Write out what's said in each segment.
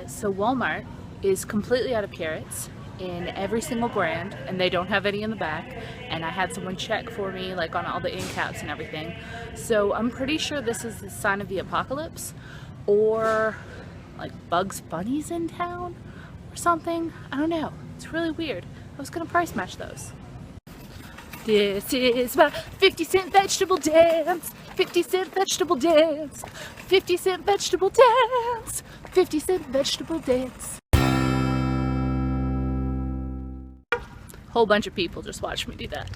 So Walmart is completely out of carrots in every single brand, and they don't have any in the back, and I had someone check for me like on all the end caps and everything. So I'm pretty sure this is the sign of the apocalypse, or like Bugs Bunny's in town or something. I don't know, it's really weird. I was gonna price match those. This is my 50-cent vegetable dance, 50-cent vegetable dance, 50-cent vegetable dance, 50-cent vegetable dance. Whole bunch of people just watched me do that.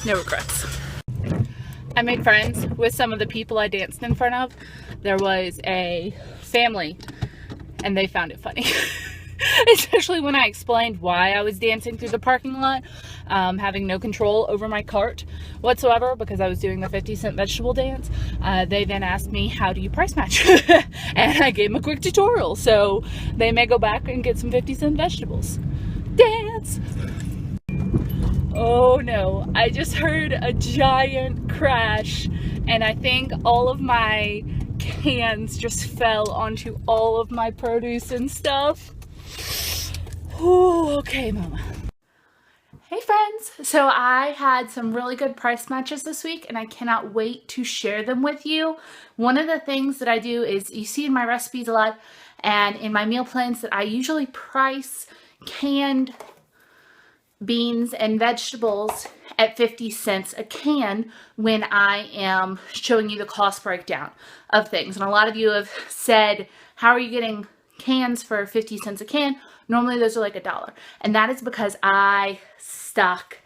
No regrets. I made friends with some of the people I danced in front of. There was a family and they found it funny. Especially when I explained why I was dancing through the parking lot, having no control over my cart whatsoever because I was doing the 50-cent vegetable dance. They then asked me, how do you price match? And I gave them a quick tutorial, so they may go back and get some 50-cent vegetables. Dance! Oh no, I just heard a giant crash and I think all of my cans just fell onto all of my produce and stuff. Oh, okay, mama. Hey friends, so I had some really good price matches this week and I cannot wait to share them with you. One of the things that I do is, you see in my recipes a lot and in my meal plans, that I usually price canned beans and vegetables at 50 cents a can when I am showing you the cost breakdown of things. And a lot of you have said, how are you getting cans for 50 cents a can? Normally those are like $1. And that is because I stock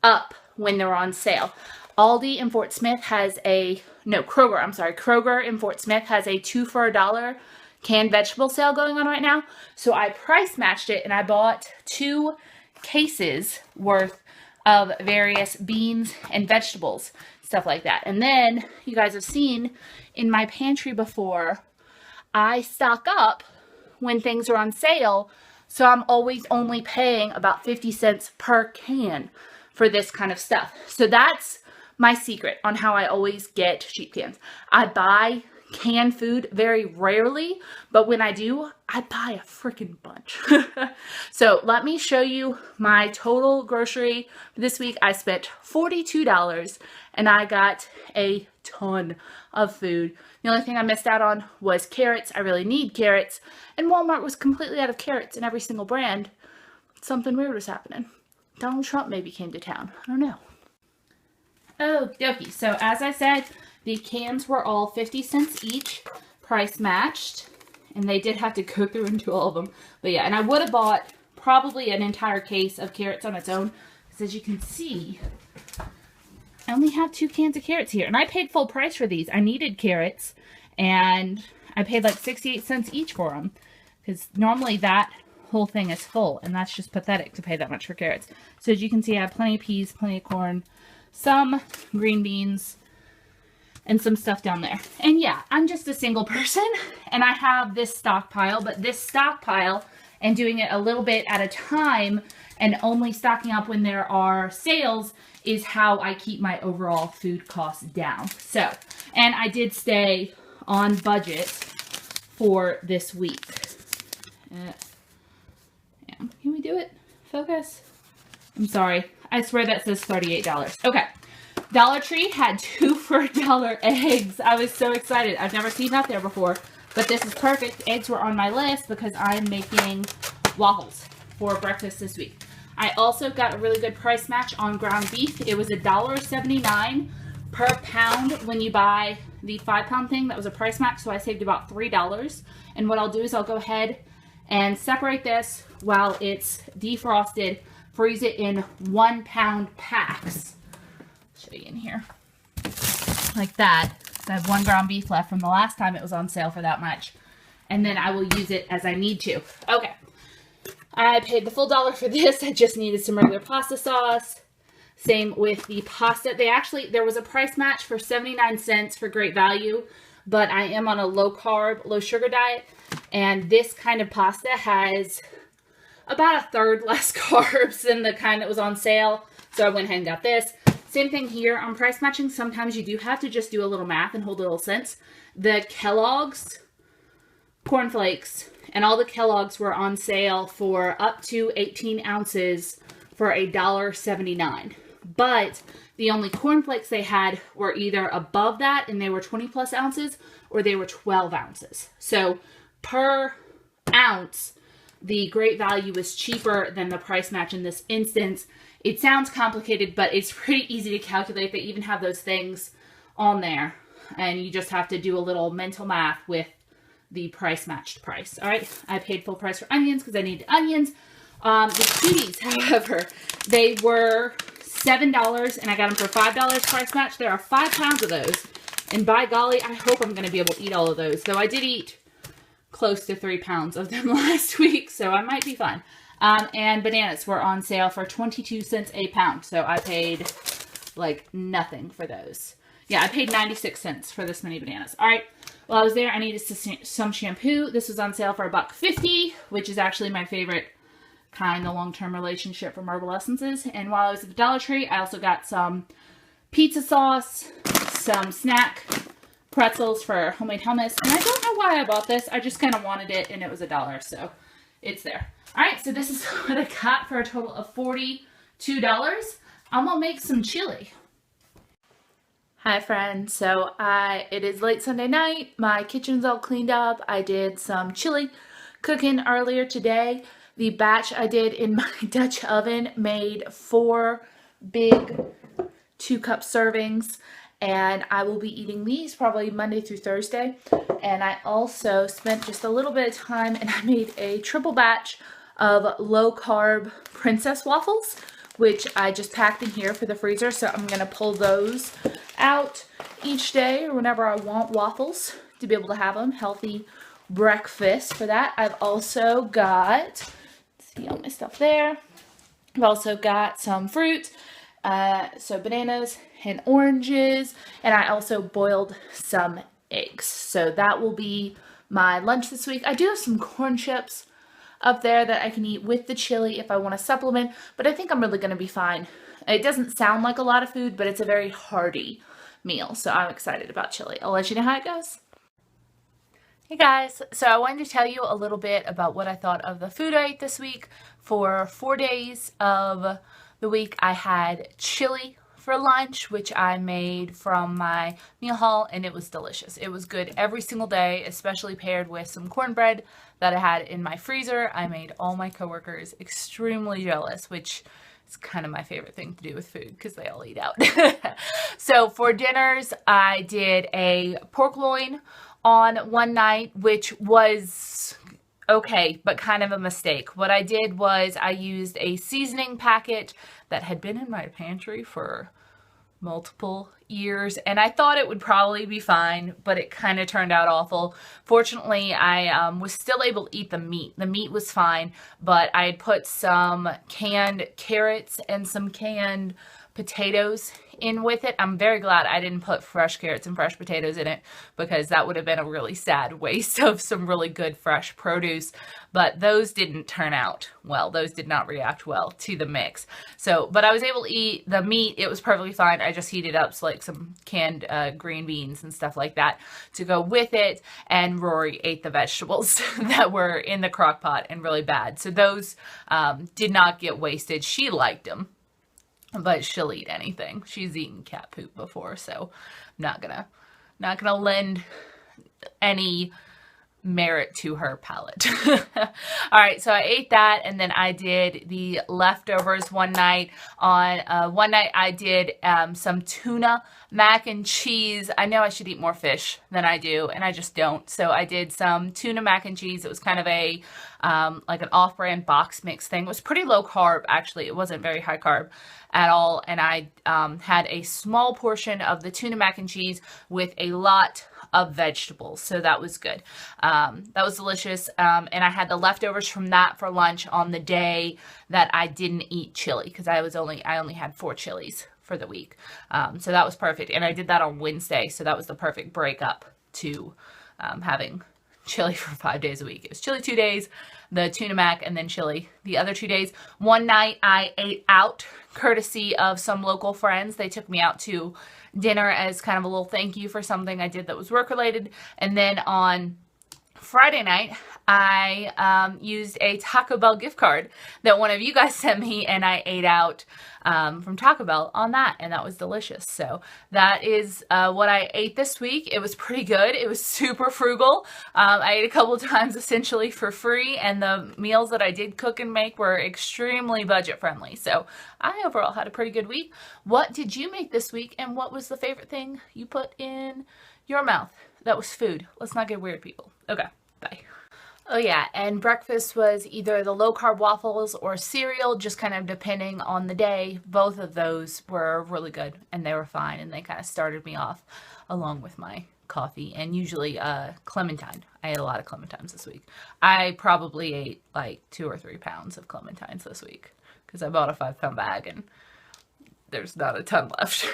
up when they're on sale. Aldi in Fort Smith has Kroger in Fort Smith has a 2 for $1 canned vegetable sale going on right now. So I price matched it and I bought 2 cases worth of various beans and vegetables, stuff like that. And then you guys have seen in my pantry before, I stock up when things are on sale. So I'm always only paying about 50 cents per can for this kind of stuff. So that's my secret on how I always get cheap cans. I buy canned food very rarely, but when I do, I buy a freaking bunch. So let me show you my total grocery this week. I spent $42 and I got a ton of food. The only thing I missed out on was carrots. I really need carrots, and Walmart was completely out of carrots in every single brand. Something weird was happening. Donald Trump maybe came to town. I don't know. Oh, dokie. So as I said, the cans were all 50 cents each, price matched, and they did have to go through and do all of them. But yeah, and I would have bought probably an entire case of carrots on its own, because as you can see, I only have 2 cans of carrots here, and I paid full price for these. I needed carrots, and I paid like 68 cents each for them, because normally that whole thing is full, and that's just pathetic to pay that much for carrots. So as you can see, I have plenty of peas, plenty of corn, some green beans, and some stuff down there. And yeah, I'm just a single person and I have this stockpile, but this stockpile and doing it a little bit at a time and only stocking up when there are sales is how I keep my overall food costs down. So, and I did stay on budget for this week. Can we do it? Focus? I'm sorry. I swear that says $38. Okay. Dollar Tree had 2 for $1 eggs. I was so excited. I've never seen that there before, but this is perfect. Eggs were on my list because I'm making waffles for breakfast this week. I also got a really good price match on ground beef. It was $1.79 per pound when you buy the 5-pound thing. That was a price match, so I saved about $3. And what I'll do is I'll go ahead and separate this while it's defrosted, freeze it in 1-pound packs. Show you in here like that. So I have 1 ground beef left from the last time it was on sale for that much, and then I will use it as I need to. Okay, I paid the full $1 for this. I just needed some regular pasta sauce. Same with the pasta. There was a price match for 79 cents for great value, but I am on a low carb, low sugar diet, and this kind of pasta has about 1/3 less carbs than the kind that was on sale. So I went ahead and got this. Same thing here on price matching. Sometimes you do have to just do a little math and hold a little sense. The Kellogg's cornflakes, and all the Kellogg's were on sale for up to 18 ounces for $1.79. But the only cornflakes they had were either above that and they were 20 plus ounces, or they were 12 ounces. So per ounce, the Great Value was cheaper than the price match in this instance. It sounds complicated, but it's pretty easy to calculate. They even have those things on there, and you just have to do a little mental math with the price matched price. All right, I paid full price for onions because I need onions. The cuties, however, they were $7, and I got them for $5 price match. There are 5 pounds of those, and by golly, I hope I'm going to be able to eat all of those. Though I did eat close to 3 pounds of them last week, so I might be fine. And bananas were on sale for 22 cents a pound, so I paid like nothing for those. Yeah, I paid 96 cents for this many bananas. All right, while I was there, I needed some shampoo. This was on sale for $1.50, which is actually my favorite kind of long-term relationship from Herbal Essences. And while I was at the Dollar Tree, I also got some pizza sauce, some snack pretzels for homemade hummus. And I don't know why I bought this. I just kind of wanted it, and it was $1, so it's there. All right, so this is what I got for a total of $42. I'm gonna make some chili. Hi friends, so it is late Sunday night. My kitchen's all cleaned up. I did some chili cooking earlier today. The batch I did in my Dutch oven made 4 big 2-cup servings, and I will be eating these probably Monday through Thursday. And I also spent just a little bit of time and I made a triple batch of low-carb princess waffles, which I just packed in here for the freezer. So I'm going to pull those out each day or whenever I want waffles to be able to have them. Healthy breakfast for that. I've also got, see all my stuff there. I've also got some fruit, so bananas and oranges, and I also boiled some eggs. So that will be my lunch this week. I do have some corn chips up there that I can eat with the chili if I want to supplement, but I think I'm really going to be fine. It doesn't sound like a lot of food, but it's a very hearty meal, so I'm excited about chili. I'll let you know how it goes. Hey guys, so I wanted to tell you a little bit about what I thought of the food I ate this week. For 4 days of the week, I had chili for lunch, which I made from my meal haul, and it was delicious. It was good every single day, especially paired with some cornbread that I had in my freezer. I made all my coworkers extremely jealous, which is kind of my favorite thing to do with food because they all eat out. So for dinners, I did a pork loin on one night, which was okay, but kind of a mistake. What I did was I used a seasoning packet that had been in my pantry for multiple years, and I thought it would probably be fine, but it kind of turned out awful. Fortunately, I was still able to eat the meat. The meat was fine, but I had put some canned carrots and some canned potatoes in with it. I'm very glad I didn't put fresh carrots and fresh potatoes in it, because that would have been a really sad waste of some really good fresh produce. But those didn't turn out well. Those did not react well to the mix. So, but I was able to eat the meat. It was perfectly fine. I just heated up like some canned green beans and stuff like that to go with it. And Rory ate the vegetables that were in the crock pot and really bad. So those did not get wasted. She liked them, but she'll eat anything. She's eaten cat poop before, so I'm not gonna lend any merit to her palate. All right, so I ate that, and then I did the leftovers one night. On one night I did some tuna mac and cheese. I know I should eat more fish than I do, and I just don't. So I did some tuna mac and cheese. It was kind of a like an off-brand box mix thing. It was pretty low carb, actually. It wasn't very high carb at all, and I had a small portion of the tuna mac and cheese with a lot of vegetables, so that was good. That was delicious, and I had the leftovers from that for lunch on the day that I didn't eat chili, because I only had 4 chilies for the week, so that was perfect. And I did that on Wednesday, so that was the perfect breakup to having chili for 5 days a week. It was chili 2 days, the tuna mac, and then chili the other 2 days. One night I ate out courtesy of some local friends. They took me out to dinner as kind of a little thank you for something I did that was work related. And then on Friday night, I used a Taco Bell gift card that one of you guys sent me, and I ate out from Taco Bell on that, and that was delicious. So that is what I ate this week. It was pretty good. It was super frugal. I ate a couple of times essentially for free, and the meals that I did cook and make were extremely budget friendly. So I overall had a pretty good week. What did you make this week, and what was the favorite thing you put in your mouth? That was food. Let's not get weird, people. Okay, bye. Oh yeah, and breakfast was either the low carb waffles or cereal, just kind of depending on the day. Both of those were really good and they were fine, and they kind of started me off along with my coffee and usually clementine. I ate a lot of clementines this week. I probably ate like 2 or 3 pounds of clementines this week because I bought a 5-pound bag and there's not a ton left.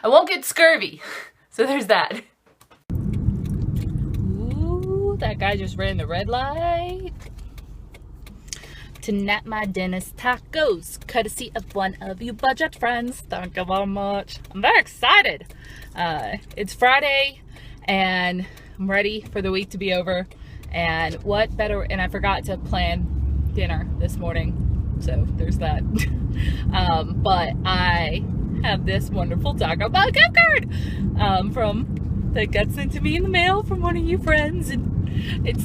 I won't get scurvy, so there's that. That guy just ran the red light. Tonight my dinner's tacos, courtesy of one of you budget friends. Thank you very much. I'm very excited. It's Friday and I'm ready for the week to be over. And what better, and I forgot to plan dinner this morning, so there's that. But I have this wonderful Taco Bell gift card that got sent to me in the mail from one of you friends, and it's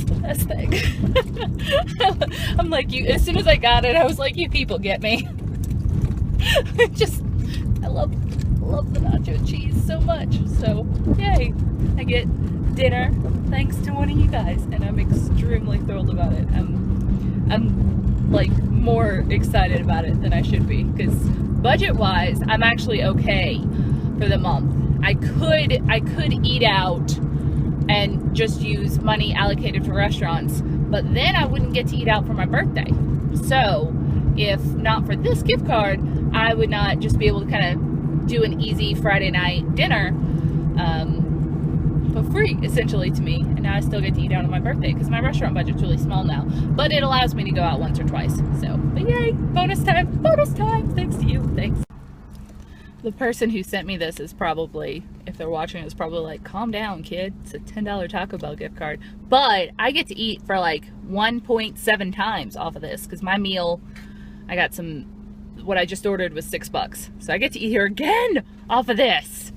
the best thing. I'm like, you, as soon as I got it, I was like, you people get me. I love the nacho cheese so much. So yay, I get dinner thanks to one of you guys, and I'm extremely thrilled about it. I'm like more excited about it than I should be, because budget wise I'm actually okay for the month. I could eat out and just use money allocated for restaurants, but then I wouldn't get to eat out for my birthday. So if not for this gift card, I would not just be able to kind of do an easy Friday night dinner for free, essentially, to me. And now I still get to eat out on my birthday because my restaurant budget's really small now, but it allows me to go out once or twice. So, but yay, bonus time, thanks to you, thanks. The person who sent me this is probably, if they're watching, is probably like, calm down, kid. It's a $10 Taco Bell gift card. But I get to eat for like 1.7 times off of this, because my meal, I got some, what I just ordered was $6. So I get to eat here again off of this.